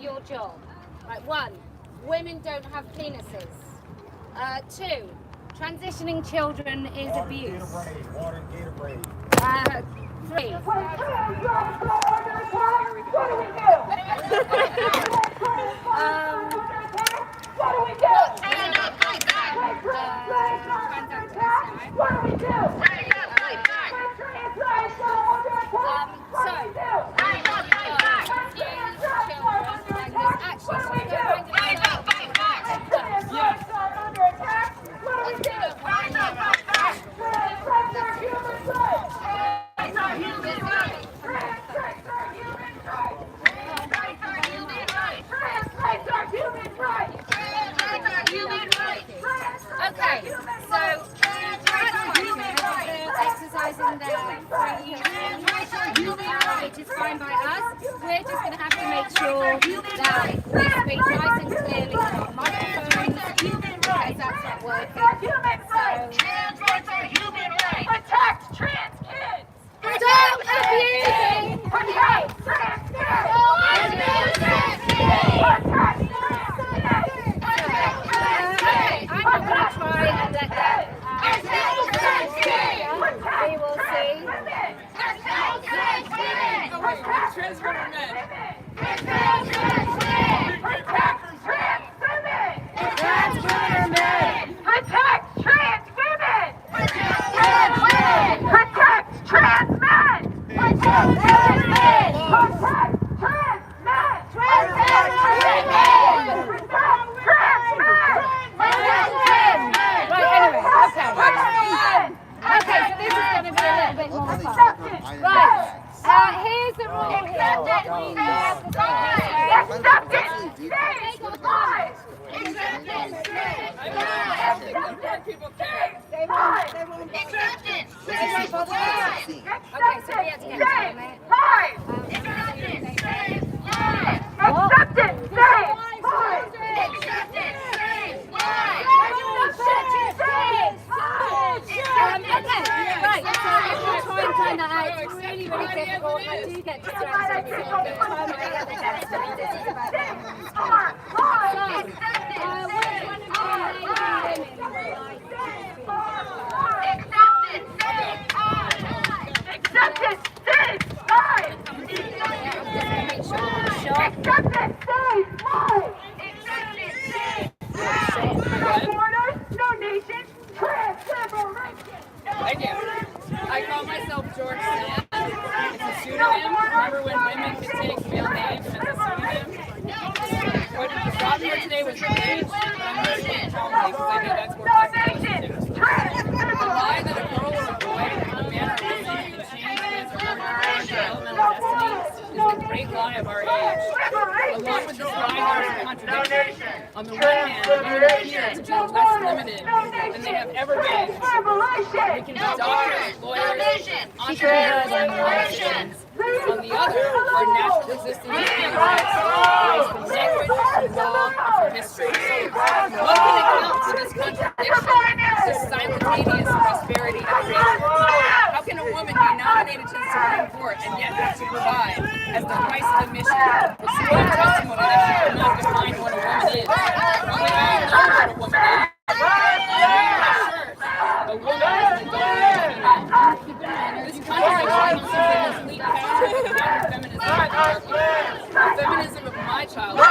your job. Right, 1, women don't have penises. 2, transitioning children is abuse. Water and Gatorade. 3. Okay, so exercising their free which is fine by us. We're just going to have to make sure that we speak nice and clearly on microphones because that's not working. Trans rights are human rights. Protect trans kids. Stop abusing! Protect trans kids. Okay, I'm not going to try and let that. We will see. Trans women. Here's the rule here. I do get distracted. I call myself George Sand. It's a pseudonym. Remember when women could take male names as a pseudonym? What brought me here today was rage, but I'm going to speak strongly because I know that's more possible. The lie that a girl or a boy, a man or a woman can change his or her developmental destiny is the great lie of our age. Along with this lie, there is a contradiction. On the one hand, women appear to be less limited than they have ever been. We can be doctors, lawyers, entrepreneurs, and musicians. On the other, our natural existence is being rights, from language, from law, and from history. What can account for this contradiction, this simultaneous prosperity and creation? How can a woman be nominated to the Supreme Court and yet have to provide as the price of admission for sworn testimony that she cannot define what a woman is? We all know what a woman is. A woman is an adult female. This contradiction comes from this elite pattern of young feminism. The feminism of my childhood,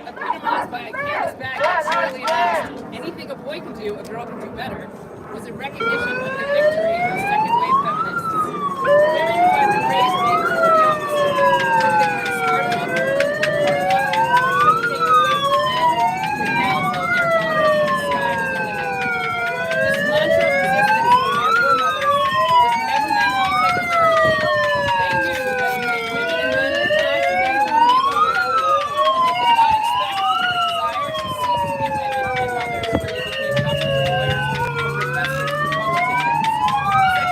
epitomized by a canvas bag that clearly announced anything a boy can do, a girl can do better, was a recognition of the victory of second wave feminists. Women who had been raised being young, if they were smart enough to take away from men, would now tell their daughters that the sky was the limit. This mantra of resistance from our foremothers was never meant to be taken literally. They knew that women and men would rise together to be equal, and they could not expect their desire to cease to be women and mothers where they became doctors, lawyers, or professors, or politicians.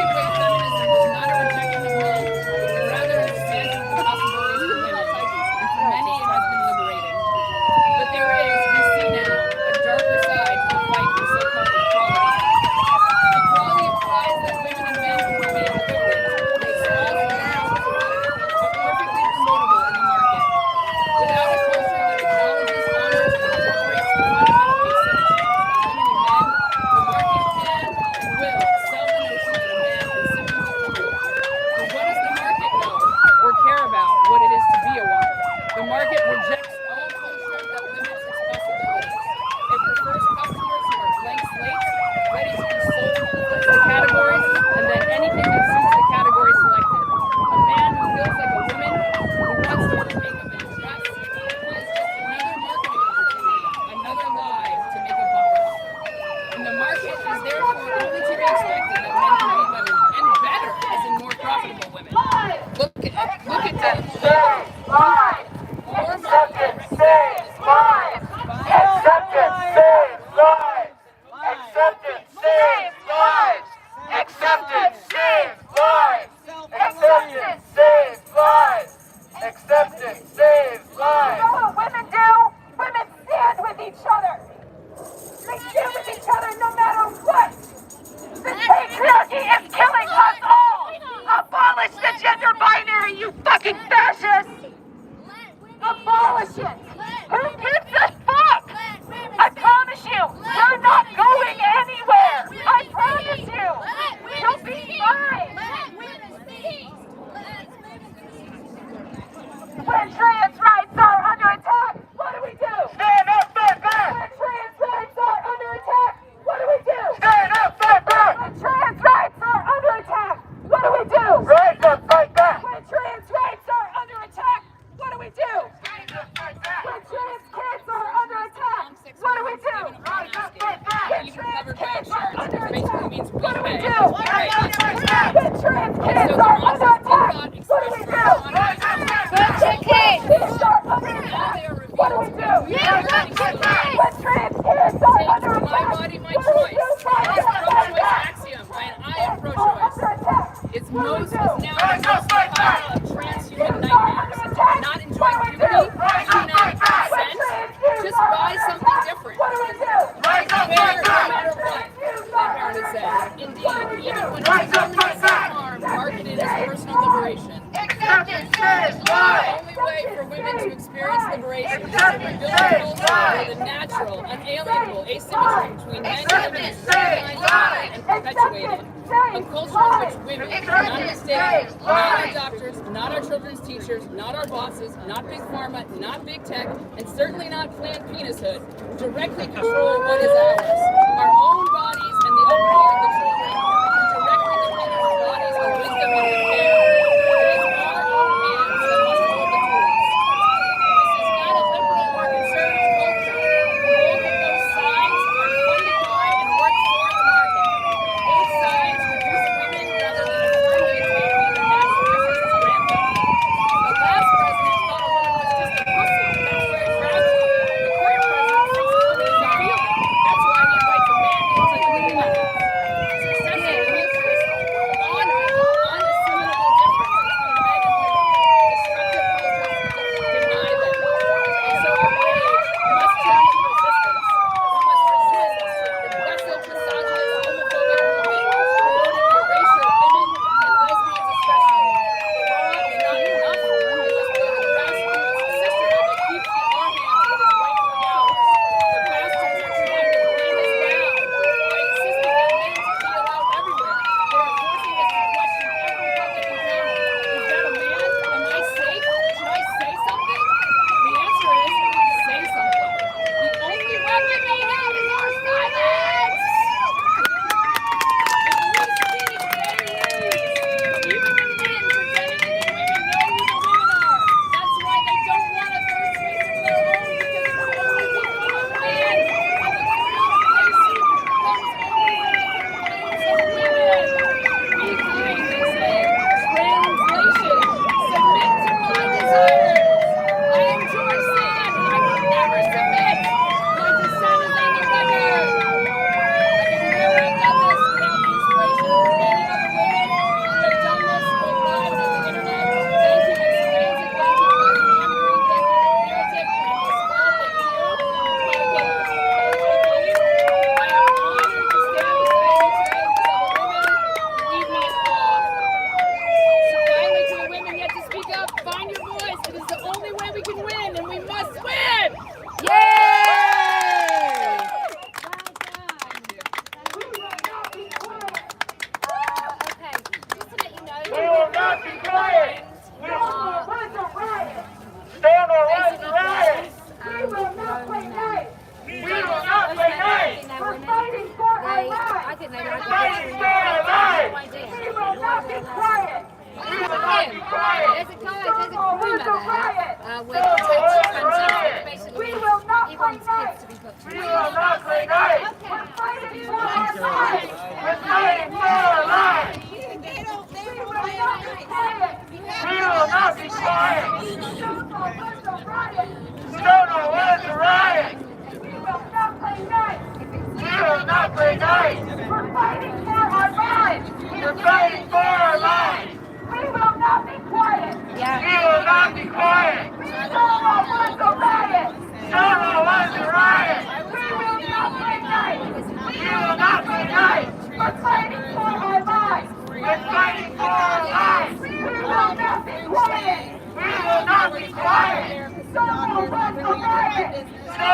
repercussions. Who gives a fuck? I promise you, you're not going anywhere. I promise you. You'll be fine. When trans rights are under attack, what do we do? Stand up, fight back. When trans rights are under attack, what do we do? Stand up, fight back. When trans rights are under attack, what do we do? Rise up, fight back. When trans rights are under attack, what do we do? Rise up, fight back. When trans kids are under attack, what do we do? Rise up, fight back. When trans kids are under attack, what do we do? Rise up, fight back. When trans kids are under attack, what do we do? Rise up, fight back. When trans kids are under attack, what do we do? Rise up, fight back. When trans kids are under attack, My body, my choice. That is pro-choice axiom, and I am pro-choice. It's most is now the pile of transhuman nightmares. Not enjoying puberty, not consent. Just buy something different. Fair no matter what, my parents said. Indeed, even when it's only self-harm, marketed as personal liberation. Acceptance is The only way for women to experience liberation is to rebuild a culture where the natural, unalienable asymmetry between men and women is recognized and perpetuated. A culture in which women, not mistakes, not our doctors, not our children's teachers, not our bosses, not big pharma, not big tech, and certainly not Planned Penishood, directly control what is ours. Our own bodies and the upbringing of the children who directly depend on our bodies, our wisdom, and our care. It is our own hands that must hold the tools. This is not a liberal or conservative culture. Both of those sides are funded by and work for the market. Both sides reduce women rather than facilitate their natural resources rampant. The last president thought a woman was just a pussy. That's where it grabs you. The current president thinks a woman is a feeling. That's why he invites a man into the White House. Successive cultures honor the unassimilable difference between men and women. Destructive cultures deny them. And so our rage must turn to resistance. We must resist progressive, misogynist, homophobic movement promoting the erasure of women and lesbians especially. The law is not enough. We must build a grassroots sisterhood that keeps in our hands what is rightfully ours. The bastards are trying to grind us down by insisting that men should be allowed everywhere. They are forcing us to question every public encounter. Is that a man? Am I safe? Should I say something? The answer is say something. The only weapon they have is our silence. If we speak, they lose. Even the men pretending to be women know who the women are. That's why they don't want a third space of their own, because it will only be for the men. And the freedom they seek comes only from the complaints of women. Be kind, they say. Translation. Submit to my desires. I am George Sand, and I will never submit. My dissent is on the record. I could never have done this without the inspiration of many other women who have done this both live and on the internet. Thank you, Expansive. Thank you, Body Monitoring. Thank you, Imperative. And most of all, thank you, Kellie-Jay Keen. I am honored to stand beside you today because other women leave me in awe. So finally, to the women yet to speak up, find your voice. It is the only way we can win, and we must win! Yay! Okay, just to let you know, We will not be quiet. We will not be quiet. Stand or rise to riot. We will not play nice. We will not play nice. We're fighting for our lives. I think they We're fighting for our lives. We will not be quiet. We will not be quiet. There's a groomer there with protection basically he wants kids to be put We through. will not play nice. We're fighting for our lives. We're fighting for our lives. We will not be quiet. Stonewall was a riot. We will not play nice. We will not play nice. We're fighting for our lives. We're fighting for our lives. We will not be quiet. We will not be quiet. Stonewall was a riot. Stonewall was a riot. We will not play nice. We will not play nice. We're fighting for our lives. We're fighting for our lives. We will not be quiet. We will not be quiet. Stonewall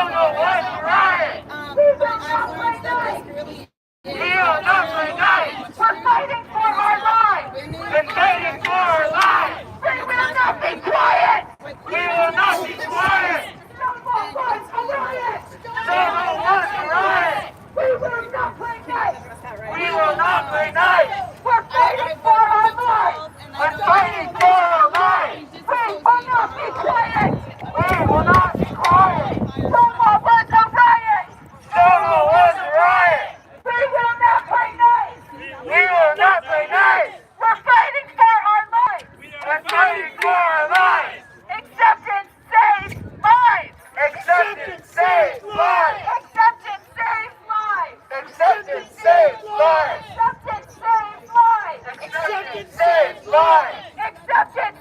Stonewall was a riot. I've learned that this really We will not unite. We're fighting for our lives. We're fighting for our lives. We will not be quiet. We will not be quiet. Stonewall was a riot. Stonewall was a riot. We will not unite. We will not unite. We're fighting for our lives. We're fighting for our lives. We will not be quiet. We will not be quiet. Stonewall was a riot. Stonewall was a riot. We will not unite. We will not unite. We're fighting for our lives. We're fighting for our lives. Acceptance saves lives. Acceptance saves lives. Acceptance saves lives. Acceptance saves lives. Acceptance saves lives. Acceptance saves lives. Acceptance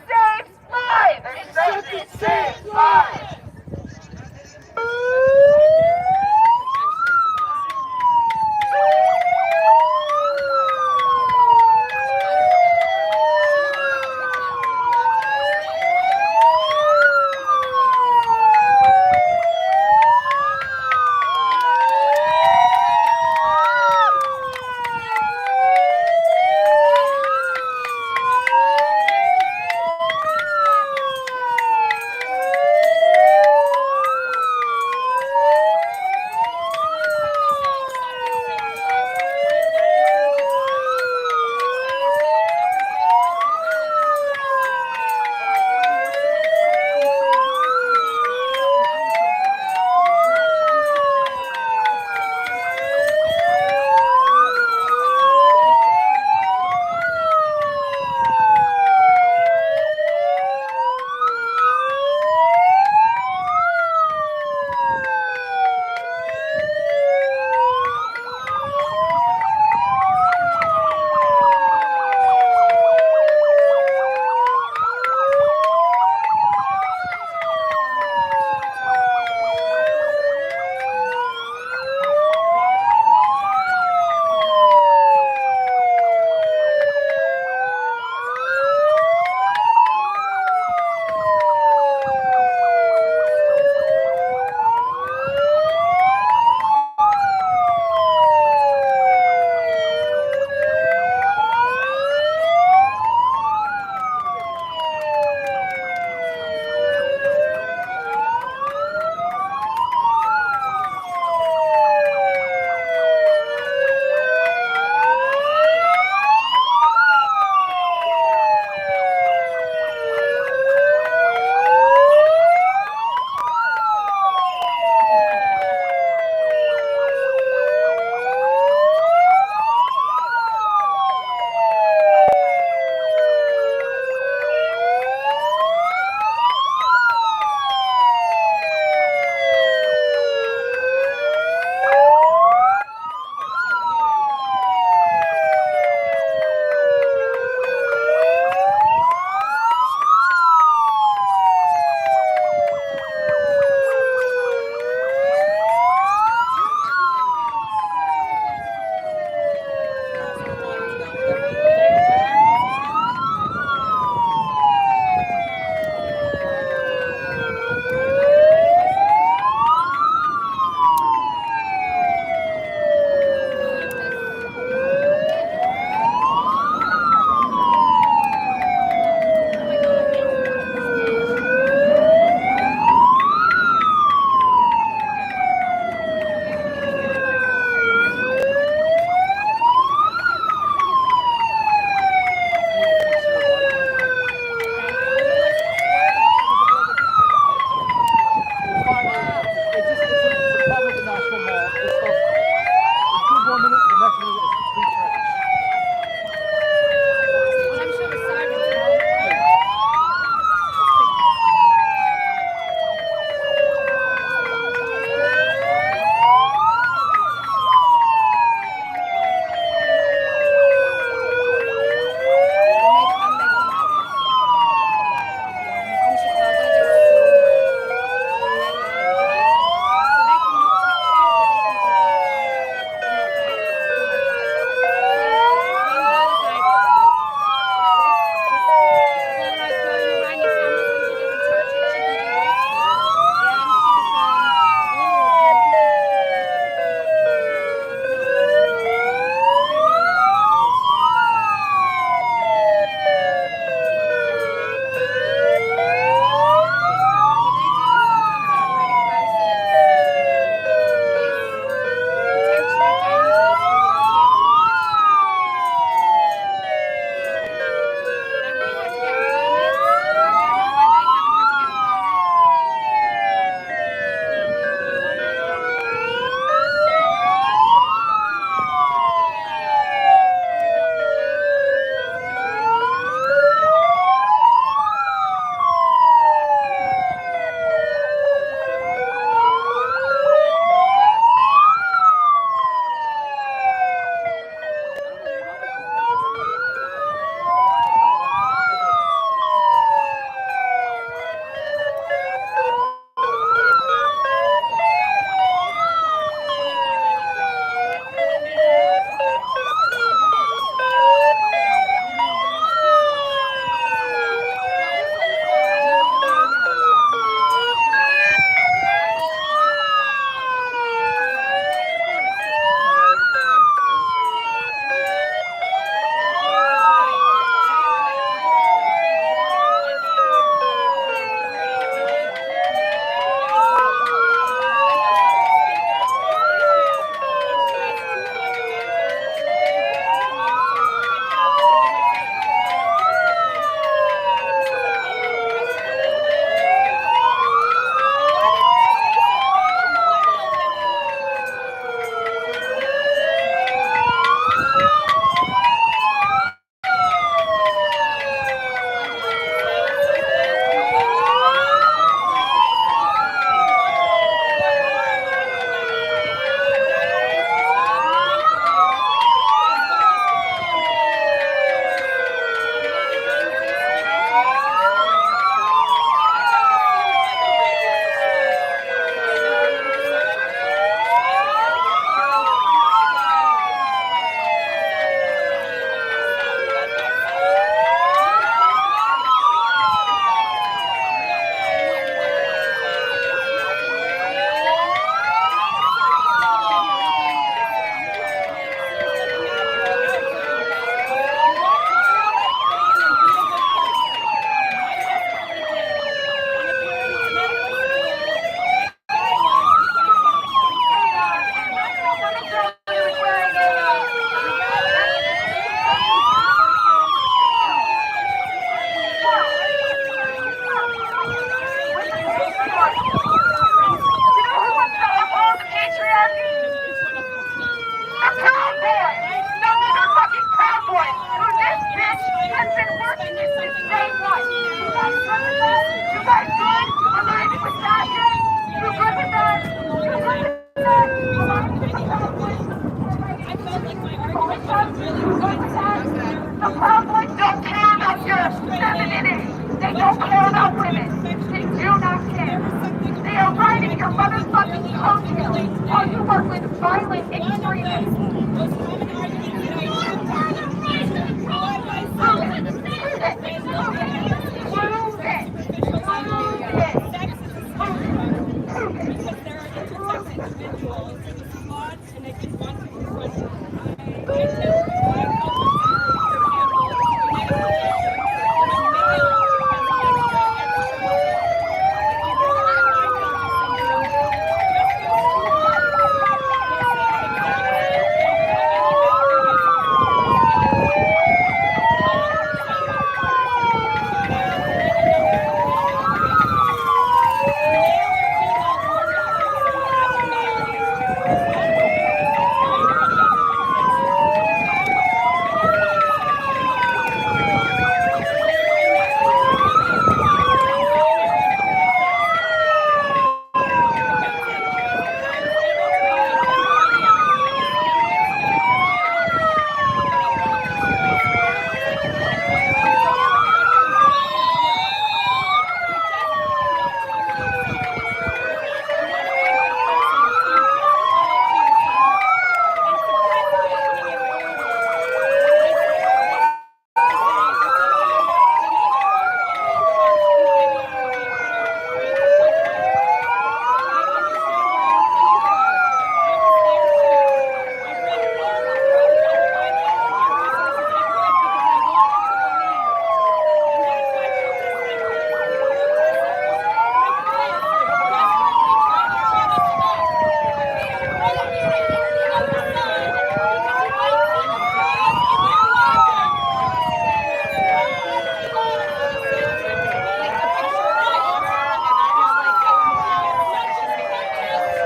motherfucking coattails while you work with violent extremists. Most common argument today is sex is a spectrum because there are intersex individuals with thoughts and they just want to confront them. I know my culture center, for example, is a genetic culture. When a male has extra muscle, either high culture syndrome, just goes through life, will say the exact same thing without any medical reason for it. So there's many numbers of male individuals. A male or female born with X-linked abnormalities is often viewed as sex minor and doesn't exist. In fact, many believe sex is a hormone thing. They find masculinity in non-binary individuals. That said, trans people is able to be a gender ideology in the same way as feminists are, but I want to stress one thing. When someone questions their own gender, it doesn't not totally accept it as true and want to be one person to justify it to yourself and suppress questioning it forward. I say, it's okay. They may not hold all the parts in the ideology of what a trans gender is. I understand where you're coming from. I was there too. I've read all the trans ideology resources I could because I wanted to believe. And that's why protests like this, protesters like this, desperately trying to shut us up. We don't want you to hear the other side because it makes them freeze in their logic. There's no other laws in the system to be extradited. It's not just protests, but attempts to silence arresting such droves to critique one side and the other. You know which makes more sense. President Trump wants feminism in some language. Well, I wish Meghan Markle could be here to feel that. And it's important. I will say this. I put myself face to face with contradictions like me tonight. But I also don't fear to talk about this genuinely. I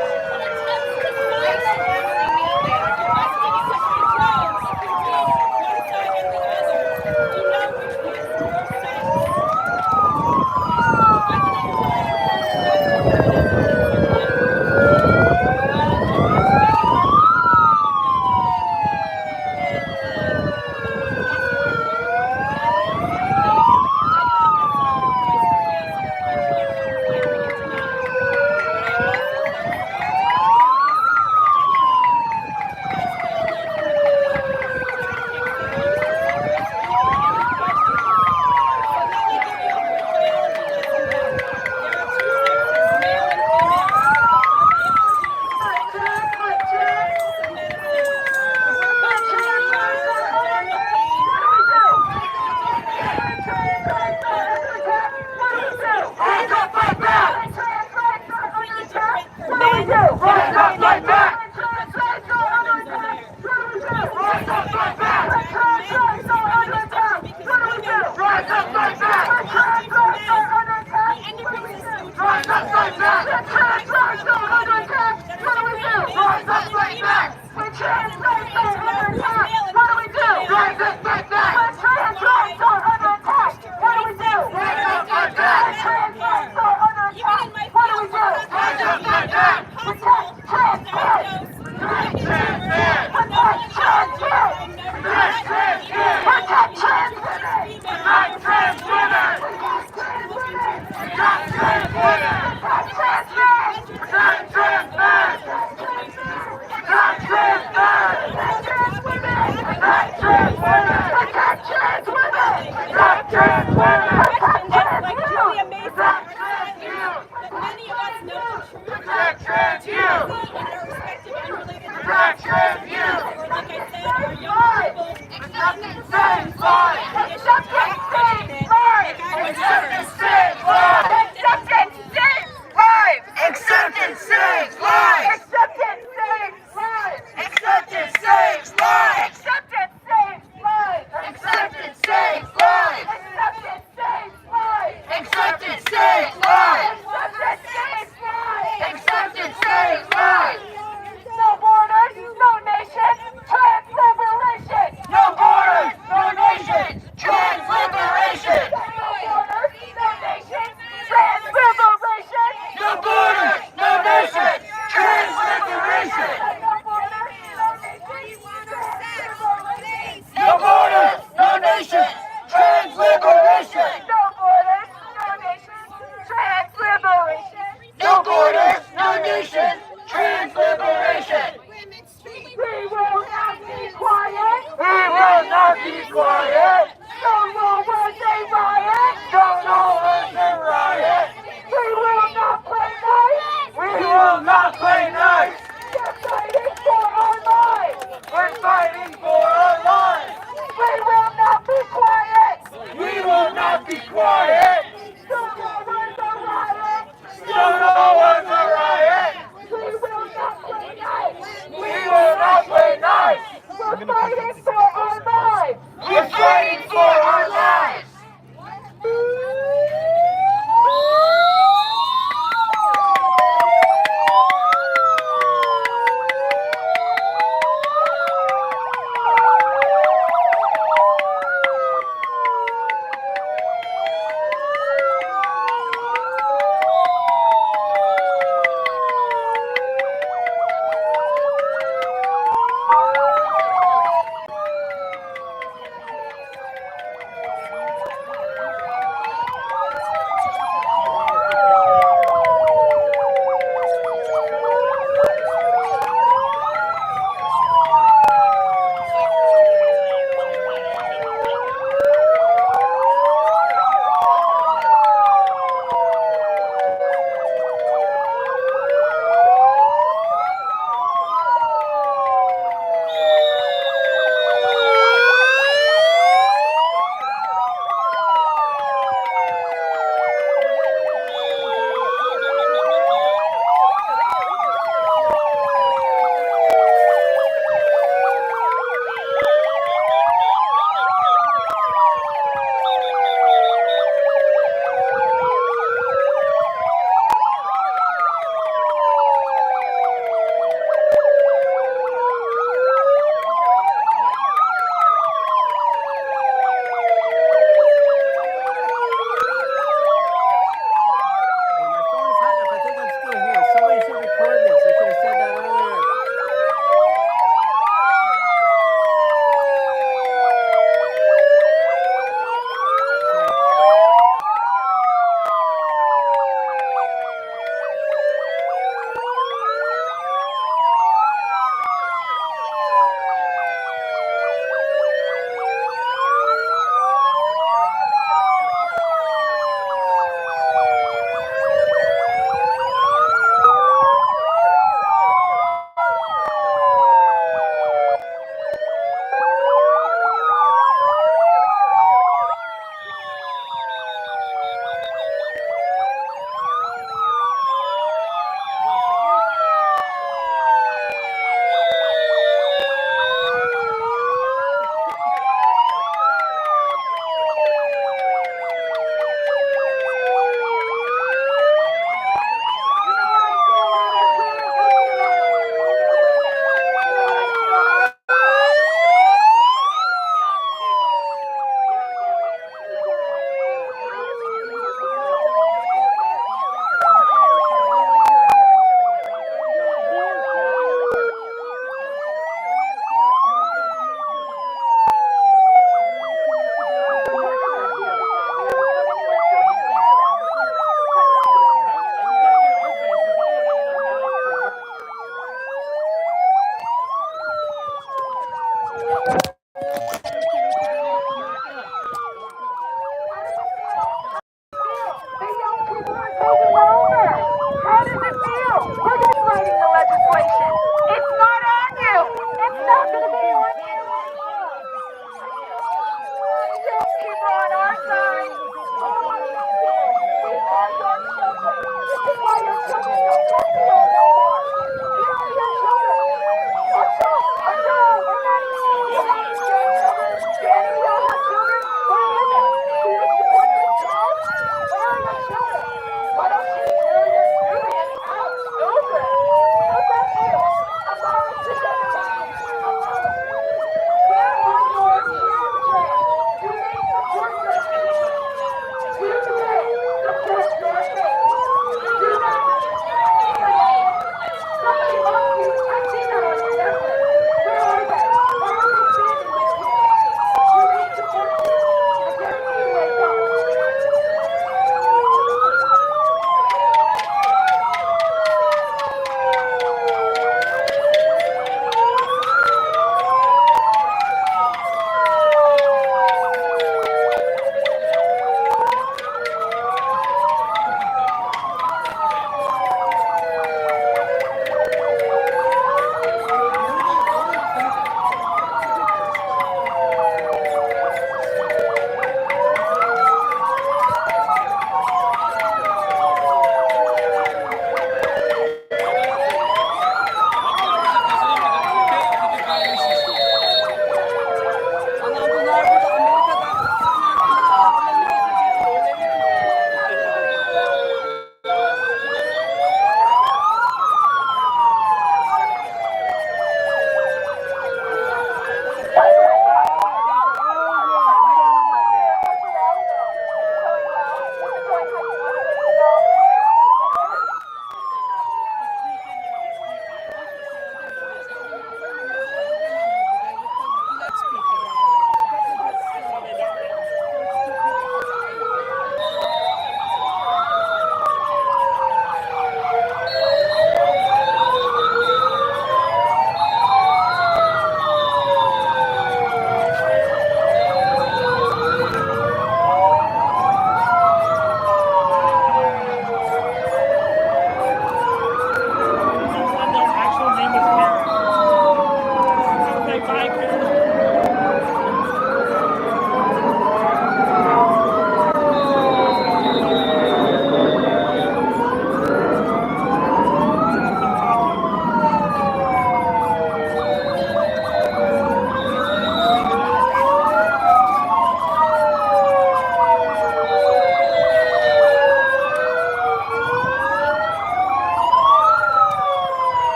still live in the belief that politics belongs to separate and unquestioned people. So let me give you a quick biology lesson then. There are two sexes, male and female. Our biology is a spectrum like all branches of medicine. The word medicine we use for abdominal pain is different from completely different for men and women because different organs are there. Mesothelioma attracts men versus reproductive because women want different men. The endocrine system attracts hormones that are different in males and females. It's important to know who's male and who's female. That's why the push to right sex is very medical care. Even in my field for pathology, it's impossible to diagnose pregnancy with no etiology or diagnosis. Even trans females looking like Julia Mason are silent, but many of us know the truth. Too busy in their respective unrelated professions, or like I said, our young people looking for solutions to issues without questioning it, like I was first. Acceptance saves lives! Acceptance saves lives! Acceptance saves lives! Acceptance saves lives! Acceptance saves lives! Acceptance saves lives! Acceptance saves lives! Acceptance saves lives! Acceptance saves lives! No borders, no nation, trans liberation! No borders, no nation, trans liberation! No borders, no nation, trans liberation! No borders, no nation, trans liberation! No borders, no nation, trans liberation!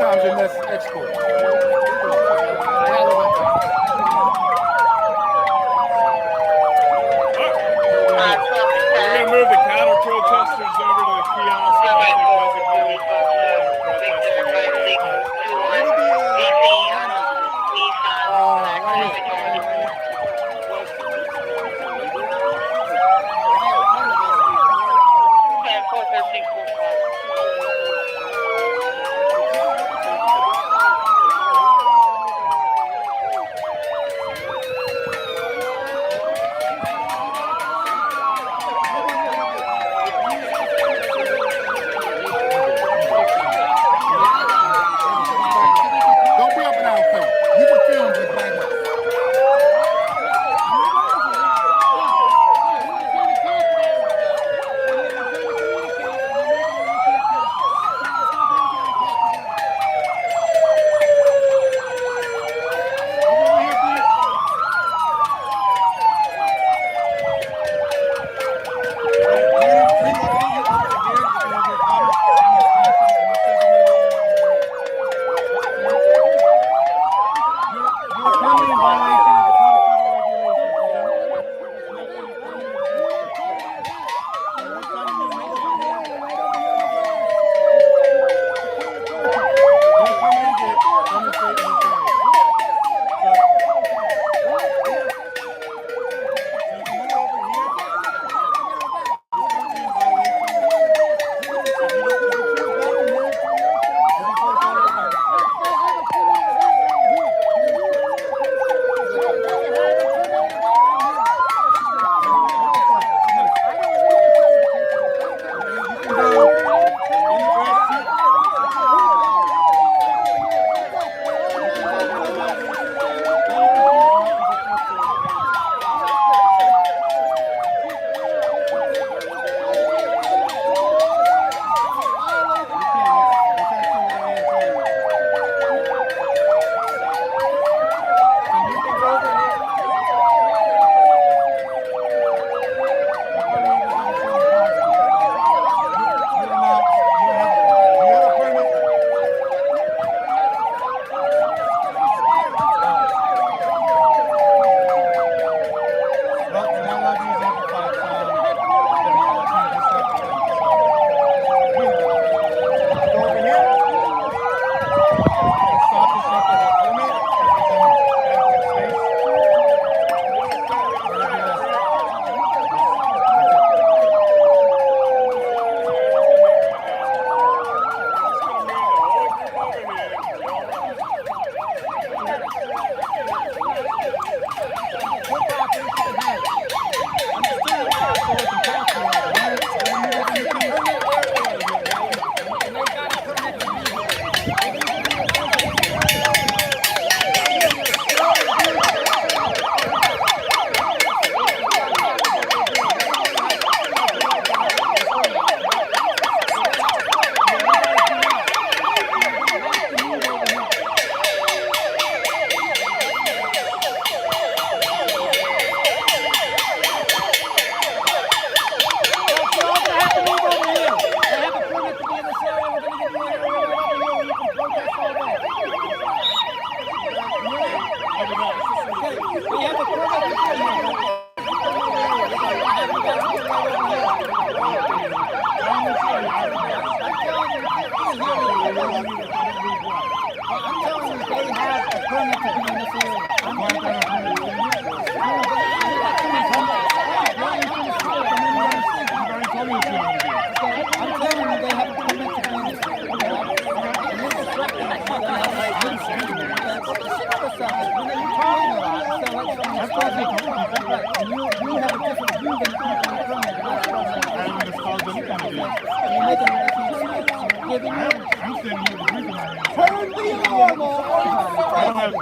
times in this export. We're going to move the counter protesters over to the kiosk. Don't be up in our face. You can film this right now.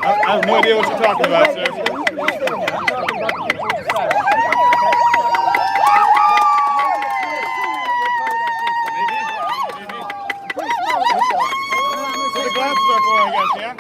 I have no idea what you're talking about, sir. So the glasses are for, I guess, yeah?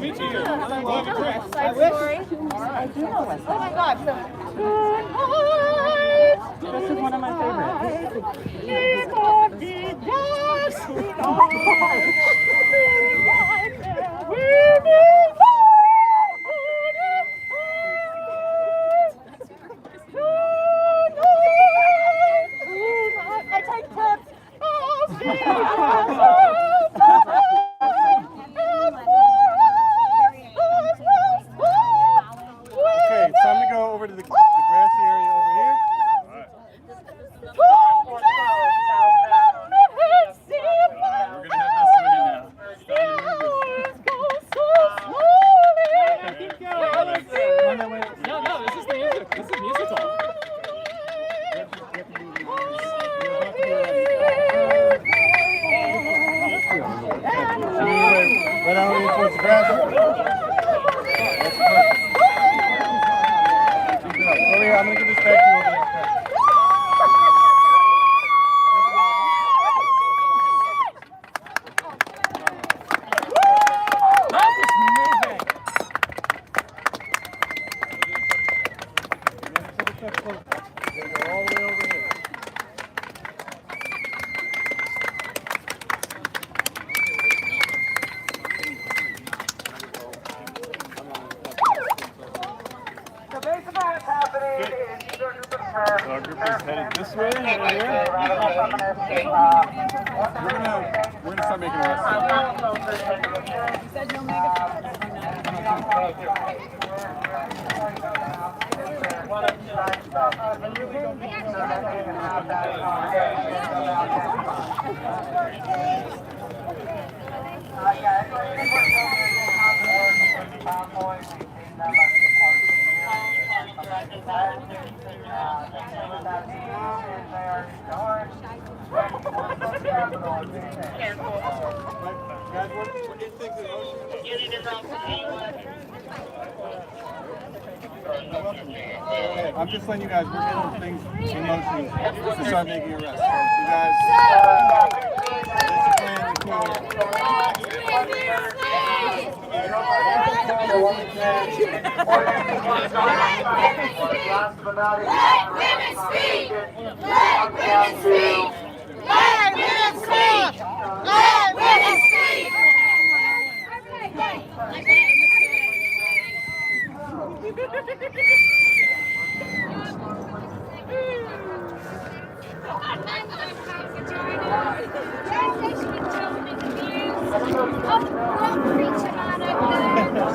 meet you here. We'll have a drink. Side story. I do know West Side. Oh my God. So, this is one of my favorites. I take tips. Okay, it's time to go over to the grassy area over here. We're gonna have this swing now. No, this is the music. This is musical. Right out here towards the grass. That's perfect. Keep it up. Over here, I'm gonna give this back to you over here. All the way over here. The base event is happening in Our group is headed this way, over here. We're gonna start making a rest. Guys, what do you think the motion? I'm just letting you guys, we're getting things in motion to start making arrests. So you guys, discipline and cool. Let women speak! Let women speak! Let women speak! Let women speak!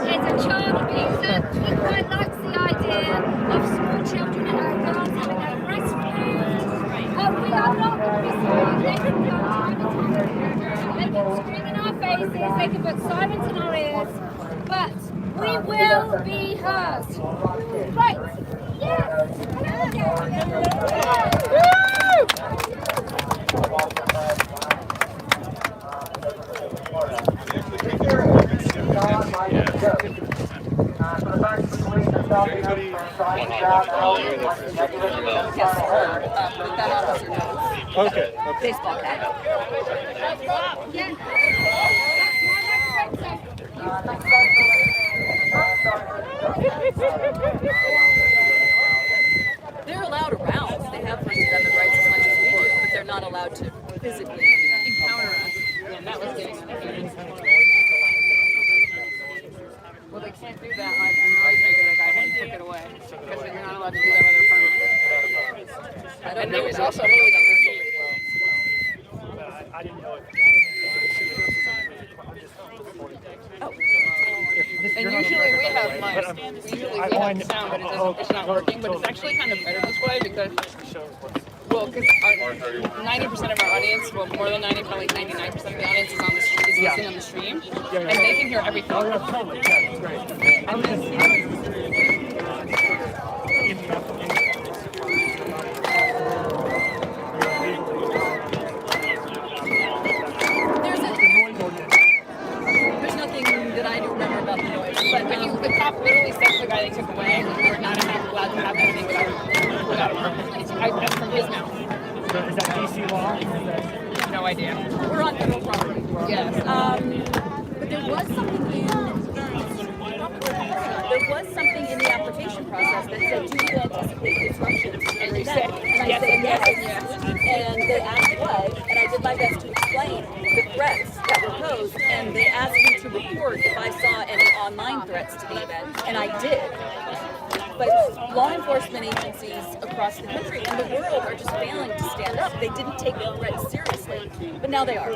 It's a child abuser. He quite likes the idea of small children and our girls having their breast removed. But we are not going to be silent. They can go time and time again. They can scream in our faces. They can put sirens in our ears. But we will be heard. Right. Yes. Okay. Baseball cap. They're allowed around. They have First Amendment rights as much as we do, but they're not allowed to physically encounter us. And that was getting unfair. Well, they can't do that. I'm right there that guy had to take it away because they're not allowed to do that with their permit. And there was also I didn't know it. And usually we have mics. Usually we have sound, but it's not working. But it's actually kind of better this way because, well, because 90% of our audience, well, more than 90, probably 99% of the audience is on the is listening on the stream, and they can hear everything. Oh, yeah, totally. Yeah, it's great. I'm just, There's nothing that I do remember about the noise, but the cop literally said to the guy they took away, we're not allowed to have that thing without a permit. That's from his mouth. is that DC law? No idea. We're on federal property. Yes. But there was something in and said, do you anticipate disruption of security event? And I said, yes. And they asked what, and I did my best to explain the threats that were posed, and they asked me to report if I saw any online threats to the event, and I did. But law enforcement agencies across the country and the world are just failing to stand up. They didn't take the threat seriously, but now they are.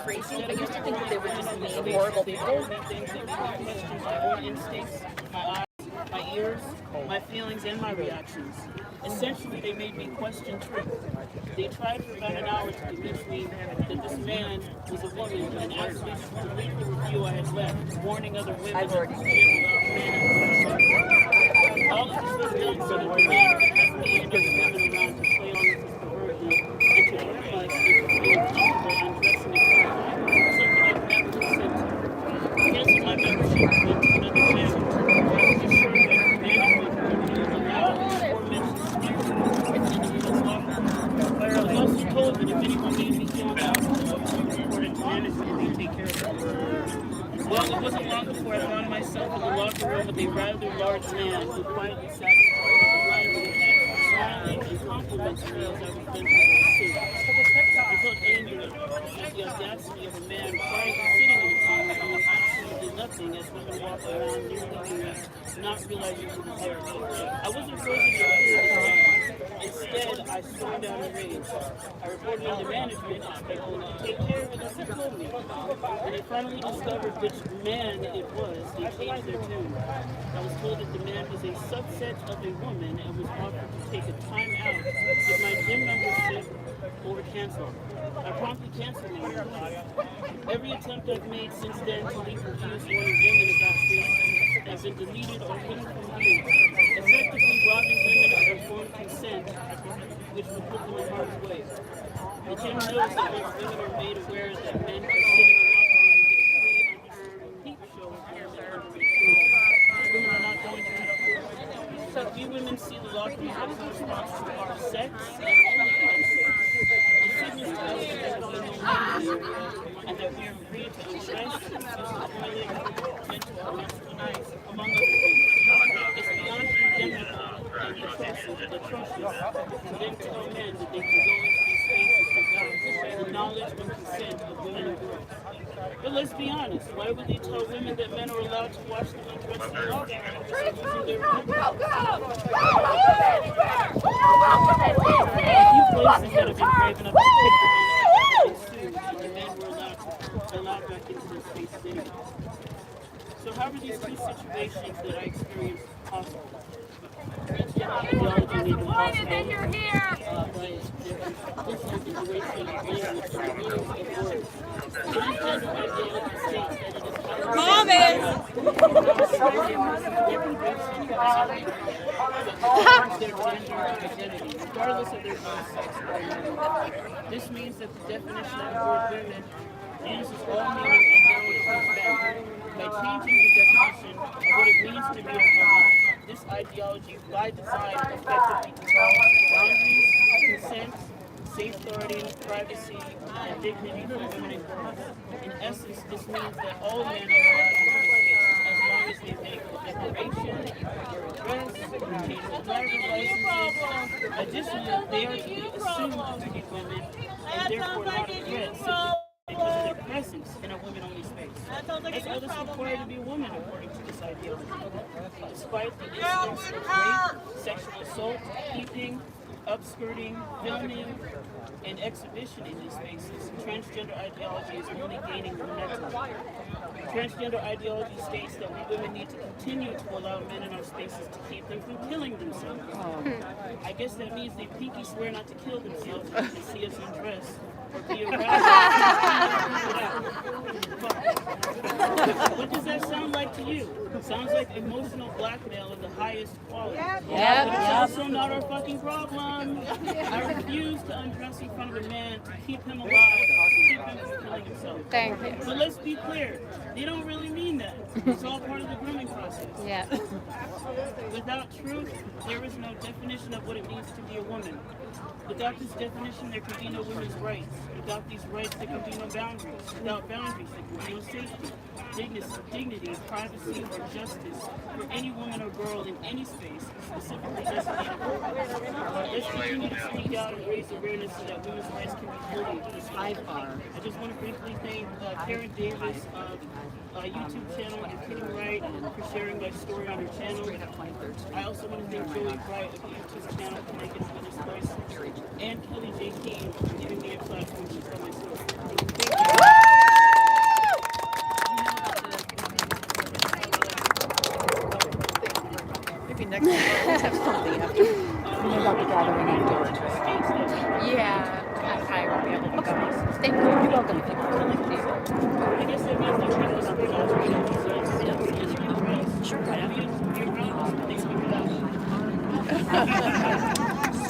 Crazy. I used to think that they were just mean, horrible people. My instincts, my eyes, my ears, my feelings, and my reactions. Essentially, they made me question truth. They tried for about an hour to convince me that this man was a woman and asked me to delete the review I had left, warning other women I've already all of this was done so that the man could have me and other women around to play on this perversion and to hurt us into being comfortable undressing in something I've never consented to. Cancel my membership and went to another channel. I was assured that management would allow aforementioned speakers in the women's locker room. I was also told that if anyone made me feel uncomfortable, I would report it to management and they take care of it. Well, it wasn't long before I found myself in the locker room with a rather large man who quietly sat beside me, smiling and complimenting me as I was bent over the seat. I felt anger at the audacity of a man quietly sitting in a chair and doing absolutely nothing as women walk around nearly nude, not realizing who was there. I wasn't frozen to fear this time. Instead, I stormed out in rage. I reported it to management, expecting them to take care of it as they told me. When they finally discovered which man it was, they changed their tune. I was told that the man was a subset of a woman and was offered to take a time out if my gym membership were canceled. I promptly canceled my membership. Every attempt I've made since then to leave reviews warning women about this has been deleted or hidden from view, effectively robbing women of informed consent, which would put them in harm's way. The gym knows that once women are made aware that men can sit in the locker room and get a free undisturbed peep show of women underage girls, women are not going to report. So we women see the locker room as a response to our sex and only our sex. The signals to us that there will be no men here and that we are free to undress, use the toilet, mental or masculinize, among other things. It's beyond condemnable and atrocious to then tell men that they can go into these spaces without the knowledge and consent of women and girls. But let's be honest, why would they tell women that men are allowed to watch them undress in the locker using their Go, go, go! few places that have been brave enough to pick the men up and sue, and the men were allowed back into their spaces anyway. So how were these two situations that I experienced possible? Transgender ideology made them possible by their personal situation of language and the meanings of words. Transgender ideology states that it is their gender identity, regardless of their own sex or gender. This means that the definition of the word women uses all meaning and narrow perspective. By changing the definition of what it means to be a woman, this ideology, by design, effectively dissolves boundaries, consent, safeguarding, privacy, and dignity for women and girls. In essence, this means that all men are allowed to use spaces as long as they make a declaration, wear a dress, change their driver's licenses. Additionally, they are to be assumed to be women and therefore not a threat simply because of their presence in a women-only space. That's all that's required to be a woman according to this ideology. Despite the incidents of rape, sexual assault, keeping, upskirting, filming, and exhibition in these spaces, transgender ideology is only gaining momentum. Transgender ideology states that we women need to continue to allow men in our spaces to keep them from killing themselves. I guess that means they pinky swear not to kill themselves when they see us undress or be aroused. What does that sound like to you? Sounds like emotional blackmail of the highest quality. But it's also not our fucking problem. I refuse to undress in front of a man to keep him alive, to keep him from killing himself. Thank you. But let's be clear, they don't really mean that. It's all part of the grooming process. Yeah. Without truth, there is no definition of what it means to be a woman. Without this definition, there can be no women's rights. Without these rights, there can be no boundaries. Without boundaries, there can be no safety, dignity, privacy, or justice for any woman or girl in any space, specifically designated for women. Let's continue to speak out and raise awareness so that women's rights can be fully appreciated. I just want to briefly thank Karen Davis of YouTube channel and Kitty Wright for sharing my story on her channel. I also want to thank Joey Wright of the YouTube channel for making it to this place, and Kellie-Jay Keen for giving me a platform to tell my story. Thank you. Maybe next time let's have something after. About the gathering afterwards. Yeah. I won't be able to go. Thank you. You're welcome. I guess that means that you're supposed to be out Sure.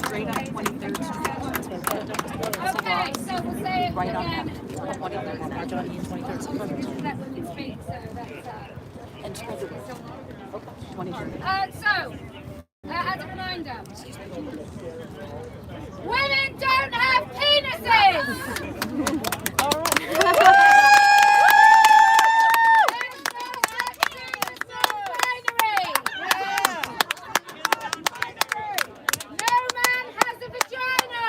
Straight up 23rd Street. Okay, so we'll say it Right on again. that. 23rd Street. That women's speak, so that's And 23rd. so, as a reminder, women don't have penises! All right. No man has a vagina!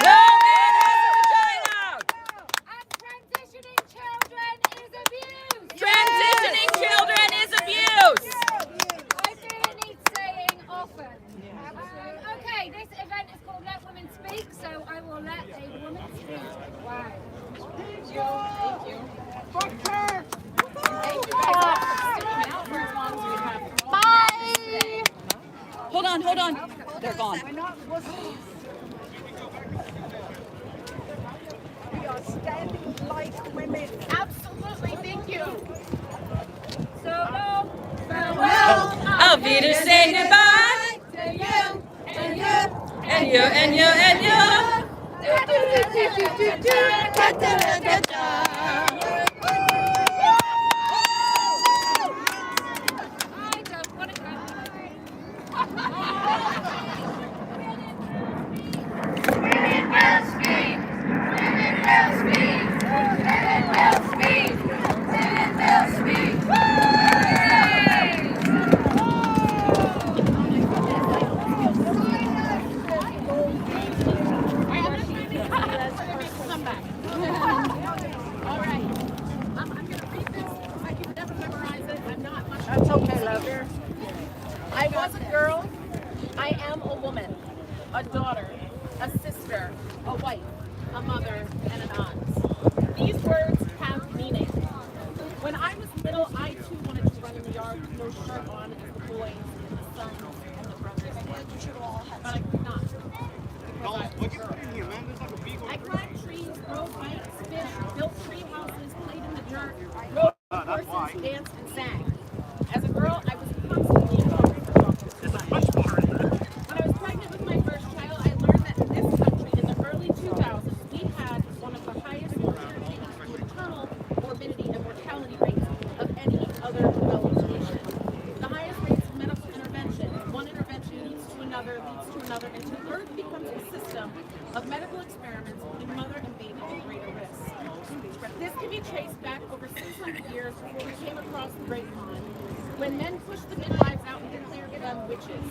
No man has a vagina! And transitioning children is abuse! Transitioning children is abuse! I feel it needs saying often. Okay, this event is called Let Women Speak, so I will let a woman speak. Wow. Thank you. Thank you. Thank you guys all for sticking out for as long as we have. Bye! Hold on. They're gone. We are standing like women. Absolutely, thank you. So long. Farewell. I'll be to say goodbye. To you. And you. And you, and you, and you. I don't want to go. Women will speak. Women will speak. Women will speak. Women will speak. Come back. All right. I'm going to read this. I can never memorize it. I'm not much. That's okay, love. I was a girl. I am a woman, a daughter, a sister, a wife, a mother, and an aunt. These words have meaning. When I was little, I too wanted to run in the yard with no shirt on as the boys, and the sons, and the brothers did. But I could not. I climbed trees, rode bikes, fished, built tree houses, played in the dirt, rode horses, danced, and sang. As a girl, I was constantly in trouble for talking too much. When I was pregnant with my first child, I learned that in this country, in the early 2000s, we had one of the highest maternal morbidity and mortality rates of any other developed nation. The highest rates of medical intervention. One intervention leads to another, until birth becomes a system of medical experiments, putting mother and baby at greater risk. This can be traced back over 600 years before we came across the Great Pond, when men pushed the midwives out and declared them witches,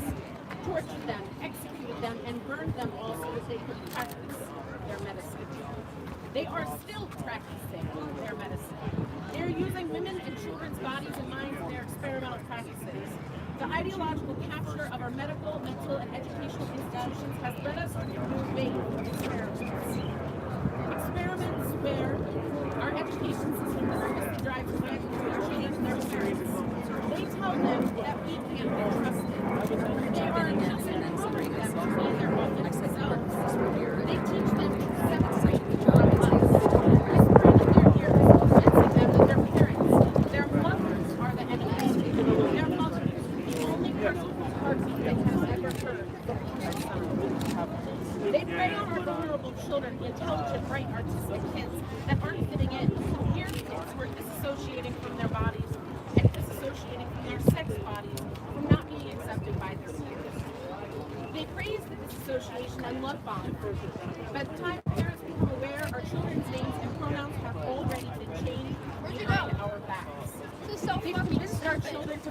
tortured them, executed them, and burned them all so that they could practice their medicine. They are still practicing their medicine. They are using women and children's bodies and minds in their experimental practices. The ideological capture of our medical, mental, and educational institutions has led us to a new wave of experiments. Experiments where our education system purposely drives men to change their parents. They tell them that we can't be trusted. They are intentionally empowering them to be their authentic selves. They teach them to separate from us. Whispering in their ears, convincing them that their parents, their mothers, are the enemies. Their mothers, the only person whose heartbeat they have ever heard. They prey on our vulnerable children, the intelligent, bright, artistic kids, that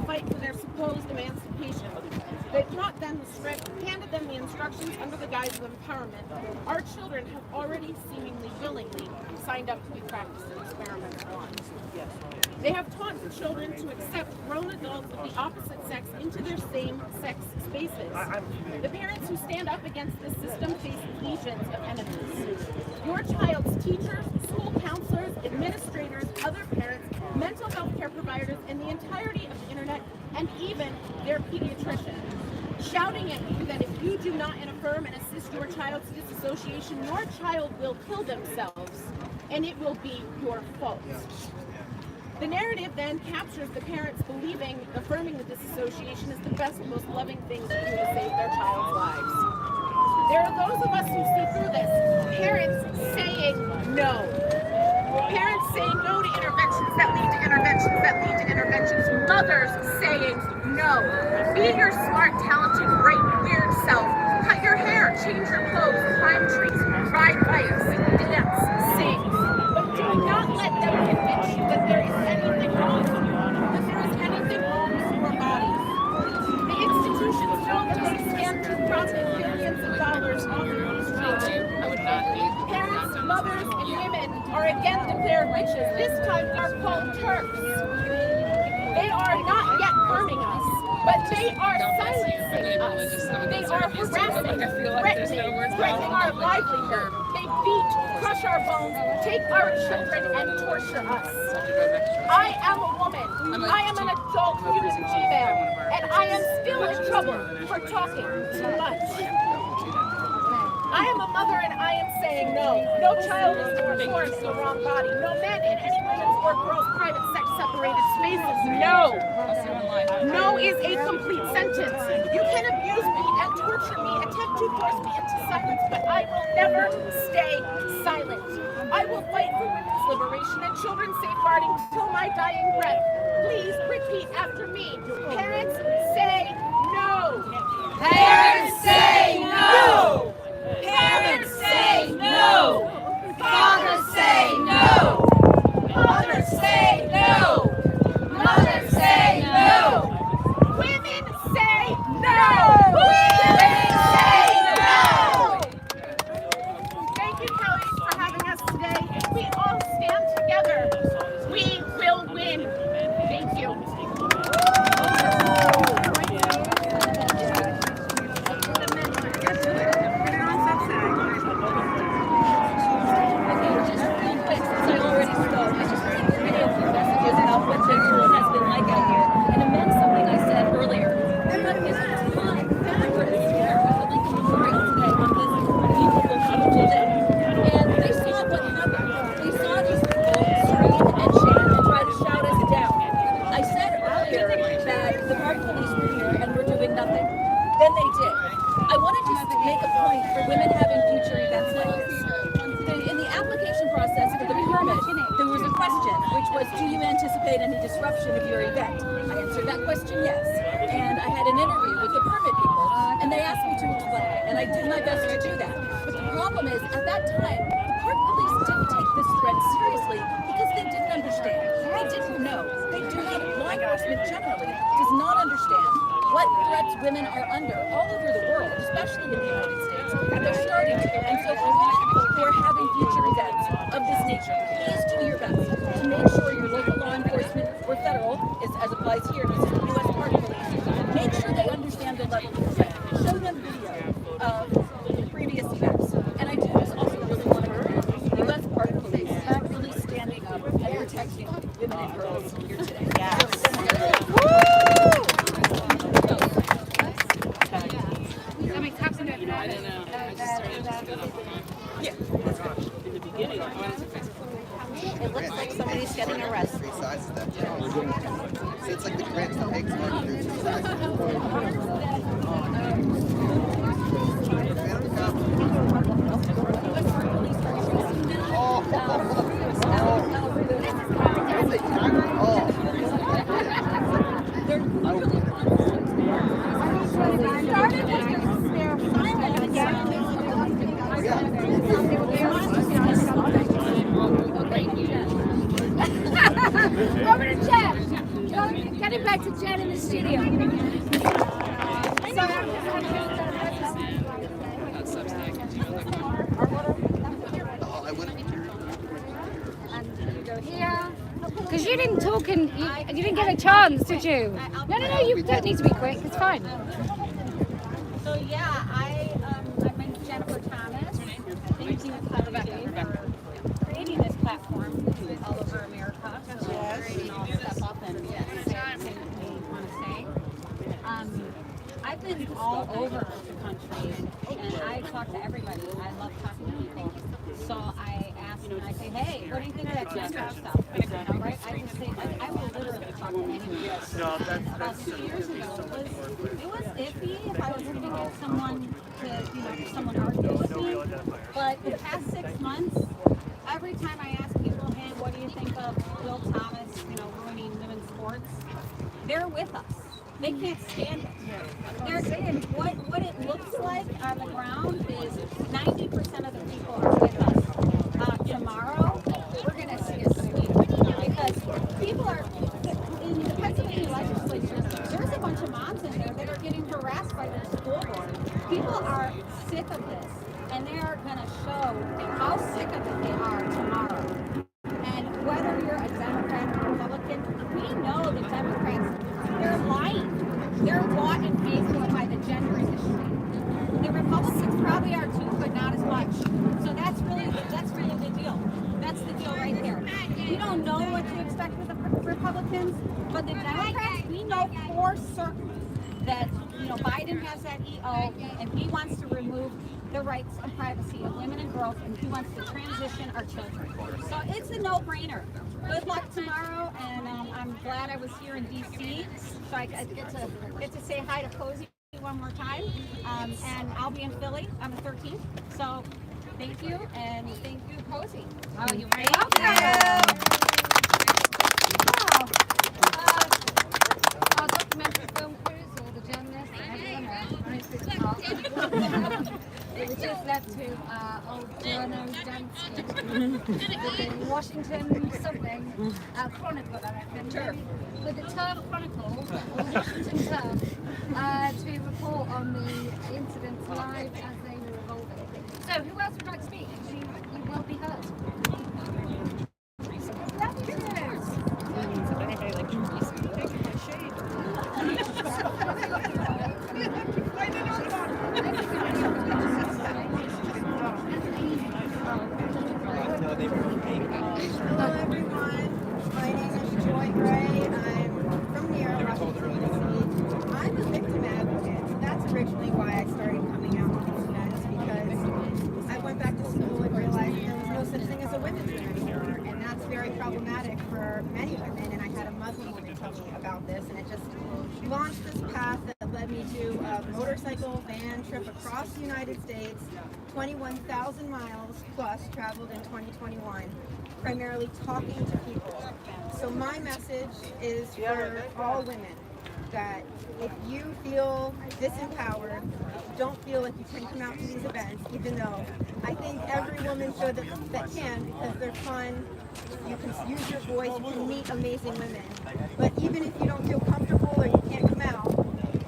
to fight for their supposed emancipation. They taught them the script, handed them the instructions under the guise of empowerment. Our children have already seemingly willingly signed up to be practiced and experimented on. They have taught the children to accept grown adults of the opposite sex into their same-sex spaces. The parents who stand up against the system face legions of enemies. Your child's teachers, school counselors, administrators, other parents, mental health care providers, and the entirety of the internet, and even their pediatrician, shouting at you that if you do not affirm and assist your child's disassociation, your child will kill themselves, and it will be your fault. The narrative then captures the parents believing affirming the disassociation is the best, most loving thing to do to save their child's lives. There are those of us who see through this. Parents saying no. Parents saying no to interventions that lead to interventions that lead to interventions. Mothers saying no. Be your smart, talented, great, weird self. Cut your hair, change your clothes, climb trees, ride bikes, dance, sing. But do not let them convince you that there is anything wrong with you, that there is anything wrong with your bodies. The institutions know that they stand to profit billions of dollars off of these children. Parents, mothers, and women are again declared witches. This time are called Turks. They are not yet harming us, but they are silencing us. They are harassing, threatening our livelihood. They beat, crush our bones, take our children, and torture us. I am a woman. I am an adult human female, and I am still in trouble for talking too much. I am a mother and I am saying no. No child is born in the wrong body. No man in any women's or girl's private sex separated spaces. No. No is a complete sentence. You can abuse me and torture me, attempt to force me into silence, but I will never stay silent. I will fight for women's liberation and children's safeguarding till my dying breath. Please repeat after me. Parents say no. Parents say no. Parents say no. Fathers say no. Mothers say no. Mothers say no. Women say no. Women say no. Thank you, Kelly, for having us today. We all stand together. We will win. Thank you. Women are under all over the world, especially in the United States, and they're starting to. And so for women who are having future events of this nature, please do your best to make sure your local law enforcement or federal, as applies here, this is the U.S. Park Police, make sure they understand the level of threat. Show them video of previous events. And I do also really want to commend the U.S. Park Police for really standing up and protecting women and girls here today. It looks like somebody's getting arrested. Three sizes of that. So it's like the Grinch that makes one do two sizes. Over to Jeff. Get it back to Jen in the studio. And you go here. Because you didn't talk and you didn't get a chance, did you? No, you don't need to be quick. It's fine. So yeah, I'm Jennifer Thomas. Thank you, Kellie-Jay, for creating this platform all over America. So I'll step up and say what we want to say. I've been all over the country, and I talk to everybody. I love talking to people. So I ask and I say, hey, what do you think of that gender stuff? You know, right? I just say, I will literally talk to anyone. About 2 years ago, it was iffy if I was going to get someone to, someone argue with me. But the past 6 months, every time I ask people, hey, what do you think of Will Thomas, ruining women's sports? They're with us. They can't stand it. They're saying what it looks like on the ground is 90% of the people are with us. Tomorrow, we're going to see a sweep because people are in the Pennsylvania legislature. There's a bunch of moms in there that are getting harassed by their school board. People are sick of this, and they are going to show how sick of it they are tomorrow. And whether you're a Democrat or Republican, we know the Democrats, they're lying. They're bought and paid for by the gender industry. The Republicans probably are too, but not as much. So that's really the deal. That's the deal right there. We don't know what to expect with the Republicans, but the Democrats, we know for certain that Biden has that EO, and he wants to remove the rights and privacy of women and girls, and he wants to transition our children. So it's a no-brainer. Good luck tomorrow, and I'm glad I was here in DC, so I get to say hi to Cozy one more time. And I'll be in Philly on the 13th. So thank you, and thank you, Cozy. Oh, you're welcome. Our documentary film crews, all the journalists, everyone it was just left to old Jono Dansky in Washington something, Chronicle, I reckon. With the Turf Chronicle, or Washington Turf, to report on the incidents live as they were evolving. So, who else would like to speak? You will be heard. Hello everyone, my name is Joy Gray. I'm from near Washington, D.C. I'm a victim advocate, so that's originally why I started coming out on these events, because I went back to school and realized there was no such thing as a women's wear anymore, and that's very problematic for many women, and I had a Muslim woman tell me about this, and it just launched this path that led me to a motorcycle van trip across the United States, 21,000 miles plus traveled in 2021, primarily talking to people. So my message is for all women, that if you feel disempowered, don't feel like you can come out to these events, even though I think every woman should that can, because they're fun, you can use your voice, you can meet amazing women. But even if you don't feel comfortable or you can't come out,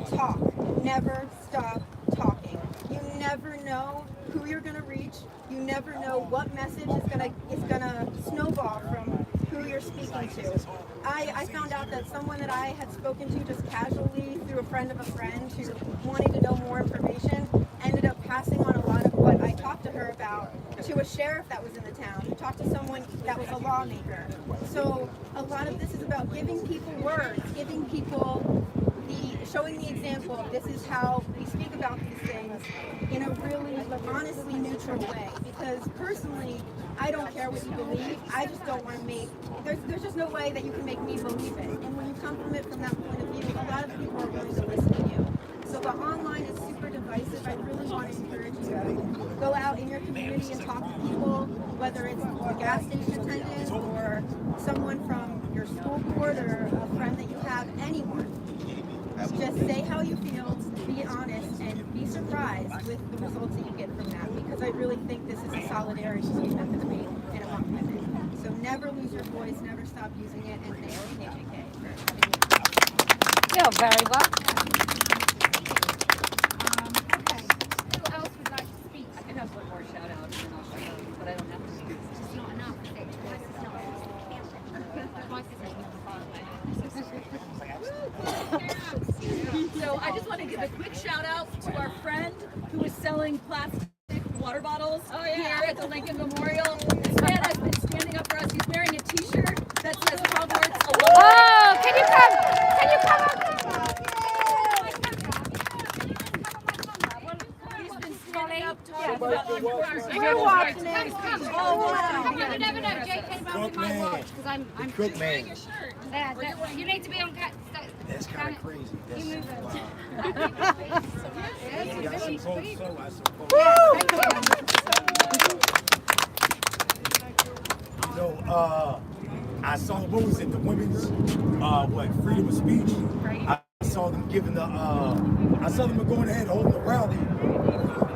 talk. Never stop talking. You never know who you're going to reach. You never know what message is gonna snowball from who you're speaking to. I found out that someone that I had spoken to just casually through a friend of a friend who wanted to know more information ended up passing on a lot of what I talked to her about to a sheriff that was in the town, who talked to someone that was a lawmaker. So a lot of this is about giving people words, giving people showing the example of this is how we speak about these things in a really honestly neutral way. Because personally, I don't care what you believe. I just don't want to make, there's just no way that you can make me believe it. And when you come from it from that point of view, a lot of people are willing to listen to you. So the online is super divisive. I really want to encourage you to go out in your community and talk to people, whether it's a gas station attendant or someone from your school board or a friend that you have, anyone. Just say how you feel, be honest, and be surprised with the results that you get from that, because I really think this is a solidarity statement between and among women. So never lose your voice, never stop using it, and thank you, KJ for having me. You're very welcome. Okay. Who else would like to speak? I can have one more shout out and then I'll shut up, but I don't have to. It's just not enough, is it? Twice is not enough. Twice is not enough. So I just want to give a quick shout out to our friend who was selling plastic water bottles here at the Lincoln Memorial. This man has been standing up for us. He's wearing a t-shirt that says Hogwarts alone. Oh, can you come? Can you come up? He's been standing up talking about We're watching it. Oh, wow. You never know. Jake came out with my watch because I'm Cook man. you need to be on cat. That's kind of crazy. That's You move it. wow. Yes, You got some folks, so I suppose. You know, I saw what was it, the women's freedom of speech. I saw them giving the I saw them going ahead holding the rally.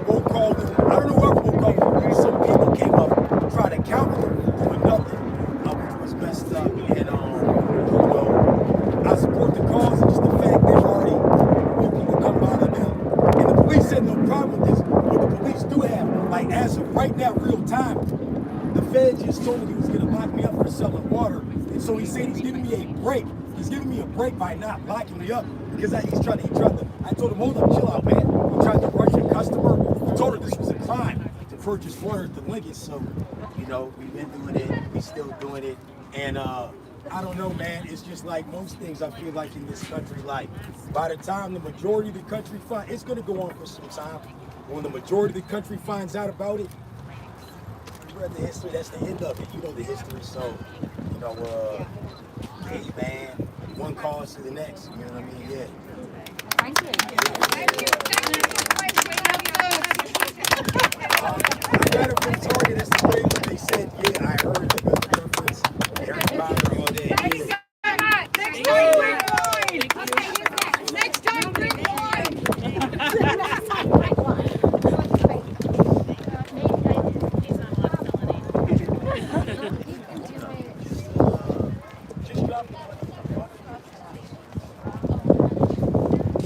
Vote called them. I don't know what vote called them. Some people came up trying to counter them doing nothing, which was messed up. And you know, I support the cause and just the fact they've already people come by to them. And the police had no problem with this. But the police do have, like as of right now, real time, the Fed just told me he was gonna lock me up for selling water. And so he said he's giving me a break. He's giving me a break by not locking me up because I told him, hold up, chill out, man. He tried to rush a customer. I told her this was a crime to purchase water at the Lincoln. So, you know, we've been doing it, we still doing it. And I don't know, man, it's just like most things I feel like in this country, like by the time the majority of the country it's gonna go on for some time. When the majority of the country finds out about it, you read the history, that's the end of it. You know the history, so, you know, man, one cause to the next, you know what I mean? Yeah. Thank you. Thank you. I got it from Target, that's the way when they said, yeah, I heard the difference. Everybody all day. Thank you so much. Next time, bring wine.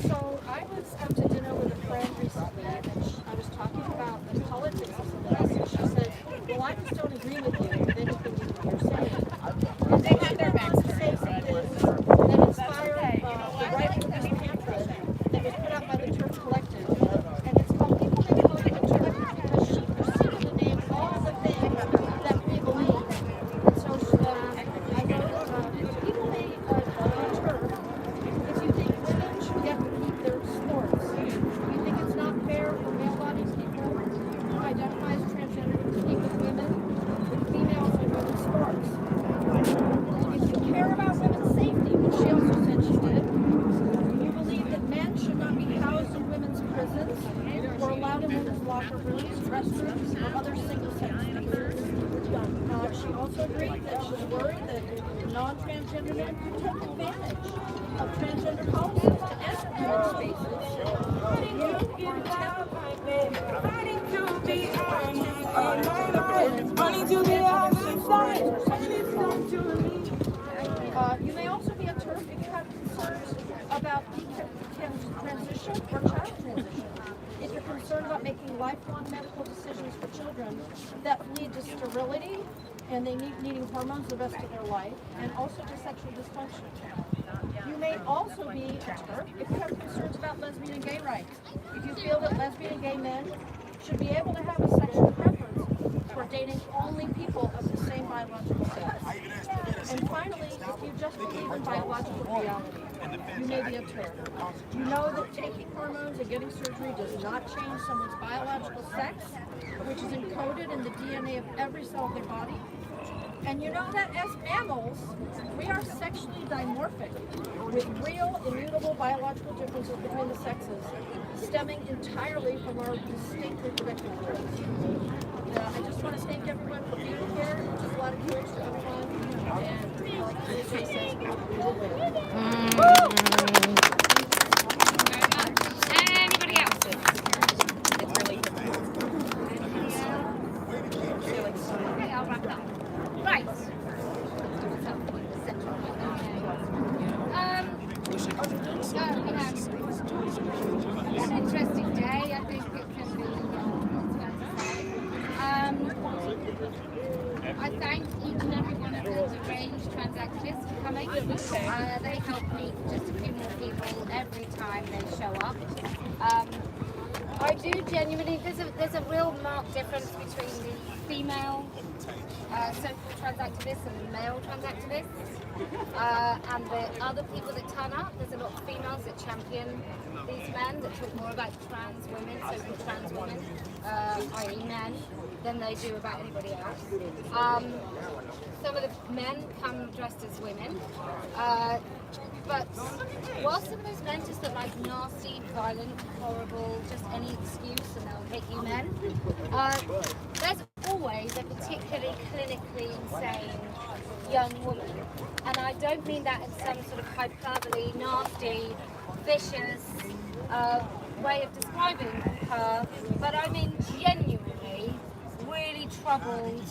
So I was out to dinner with a friend recently, and I was talking about the politics of some of this, and she said, well, I just don't agree with you with anything you're saying. And they had their backs to say something that inspired the writing of this pamphlet that was put out by the Church Collective. And it's called People May Vote in the Church because she proceeded to name all the things that we believe. And so I wrote, people may vote in the church if you think women should get to keep their sports. You think it's not fair for male-bodied people who identify as transgender to compete with women, with females in women's sports. If you care about women's safety, which she also said she did, you believe that men should not be housed in women's prisons or allowed in women's locker rooms, restrooms, or other single-sex spaces. She also agreed that she's worried that non-transgender men could take advantage of transgender policies to enter women's spaces. You may also be a TERF if you have concerns about transition or child transition. If you're concerned about making lifelong medical decisions for children that lead to sterility and they needing hormones the rest of their life, and also to sexual dysfunction. You may also be a TERF if you have concerns about lesbian and gay rights. If you feel that lesbian and gay men should be able to have a sexual preference for dating only people of the same biological sex. And finally, if you just believe in biological reality, you may be a TERF. You know that taking hormones and getting surgery does not change someone's biological sex, which is encoded in the DNA of every cell of their body. And you know that as mammals, we are sexually dimorphic, with real immutable biological differences between the sexes, stemming entirely from our distinct reproductive traits. I just want to thank everyone for being here. Just a lot of courage to everyone. And like Kellie-Jay says, we will win. Anybody else? Okay, I'll wrap up. Right. It's an interesting day. I think it can be I thank each and every one of the deranged trans activists for coming. They help meet just a few more people every time they show up. I do genuinely, there's a real marked difference between the female so-called trans activists and the male trans activists. And the other people that turn up, there's a lot of females that champion these men, that talk more about trans women, so-called trans women, i.e. men, than they do about anybody else. Some of the men come dressed as women, but while some of those men just look like nasty, violent, horrible, just any excuse and they'll hit you men, there's always a particularly clinically insane young woman. And I don't mean that in some sort of hyperbole, nasty, vicious way of describing her, but I mean genuinely really troubled,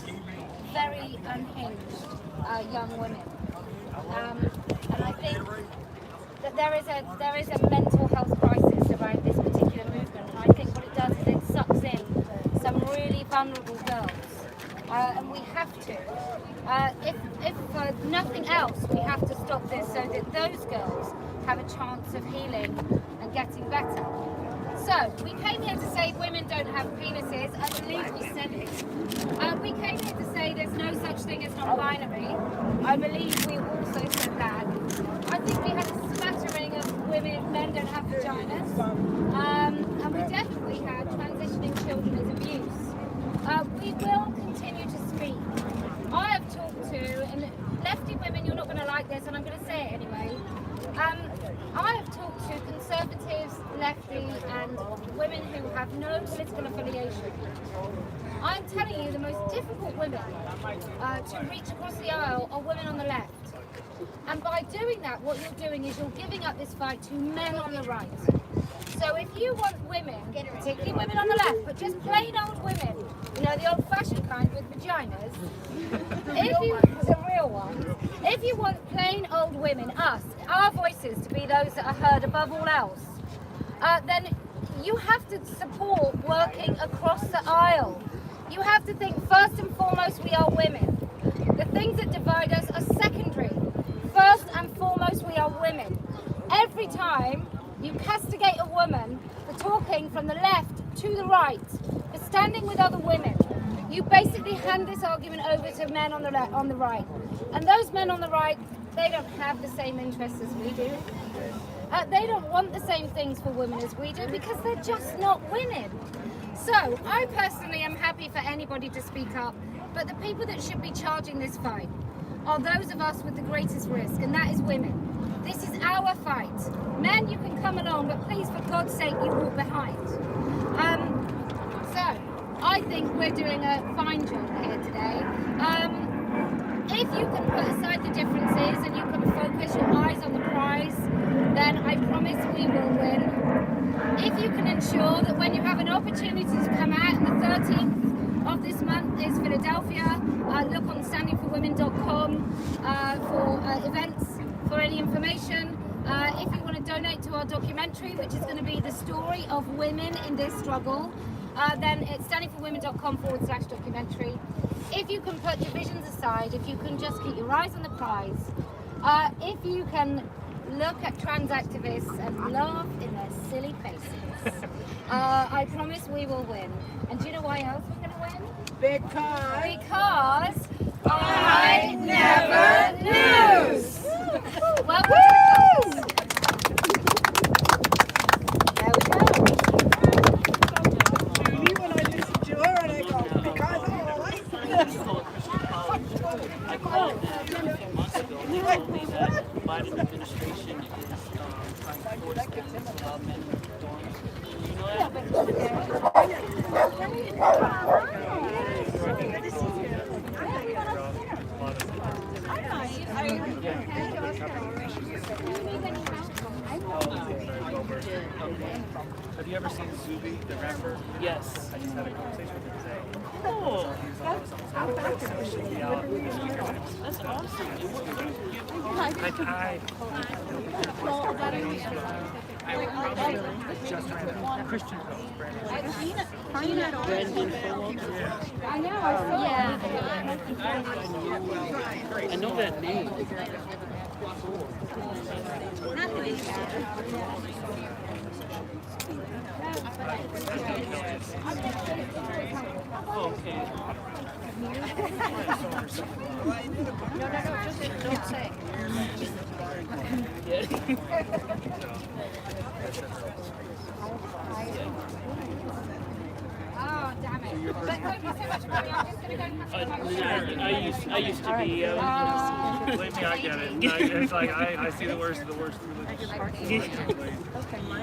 very unhinged young women. And I think that there is a mental health crisis around this particular movement. And I think what it does is it sucks in some really vulnerable girls. And we have to. If for nothing else, we have to stop this so that those girls have a chance of healing and getting better. So, we came here to say women don't have penises. I believe we said it. We came here to say there's no such thing as non-binary. I believe we also said that. I think we had a smattering of men don't have vaginas. And we definitely had transitioning children as abuse. We will continue to speak. I have talked to, and lefty women, you're not going to like this, and I'm going to say it anyway. I have talked to conservatives, lefty, and women who have no political affiliation. I'm telling you, the most difficult women to reach across the aisle are women on the left. And by doing that, what you're doing is you're giving up this fight to men on the right. So if you want women, particularly women on the left, but just plain old women, you know, the old-fashioned kind with vaginas, the real ones, if you want plain old women, us, our voices to be those that are heard above all else, then you have to support working across the aisle. You have to think first and foremost we are women. The things that divide us are secondary. First and foremost we are women. Every time you castigate a woman for talking from the left to the right, for standing with other women, you basically hand this argument over to men on the right. And those men on the right, they don't have the same interests as we do. They don't want the same things for women as we do because they're just not winning. So I personally am happy for anybody to speak up, but the people that should be charging this fight are those of us with the greatest risk, and that is women. This is our fight. Men, you can come along, but please, for God's sake, you walk behind. So I think we're doing a fine job here today. If you can put aside the differences and you can focus your eyes on the prize, then I promise we will win. If you can ensure that when you have an opportunity to come out, and the 13th of this month is Philadelphia, look on standingforwomen.com for events, for any information. If you want to donate to our documentary, which is going to be the story of women in this struggle, then it's standingforwomen.com/documentary. If you can put divisions aside, if you can just keep your eyes on the prize, if you can look at trans activists and laugh in their silly faces, I promise we will win. And do you know why else we're going to win? Because I never lose! Welcome to the class. There we go. When I listen to her and I go, because I like I called a few months ago and they told me that the Biden administration is trying to force things about men in dorms. Do you know that? Have you ever seen Zuby, the rapper? Yes. I just had a conversation with him today. Oh, That's awesome. Just Christian Brendan Phillips. I know, I saw I know that name. Oh, okay. No, just don't say. Oh, damn it. But thank you so much, Bobby. I'm just going to go and have I used to be. Believe me, I get it. It's like I see the worst of the worst religious.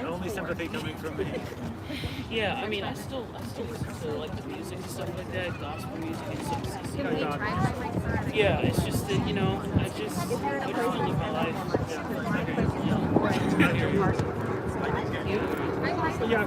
Only sympathy coming from me. Yeah, I mean, I still listen to like the music and stuff like that, gospel music and stuff. Yeah, it's just that I just want to live my life. Yeah, I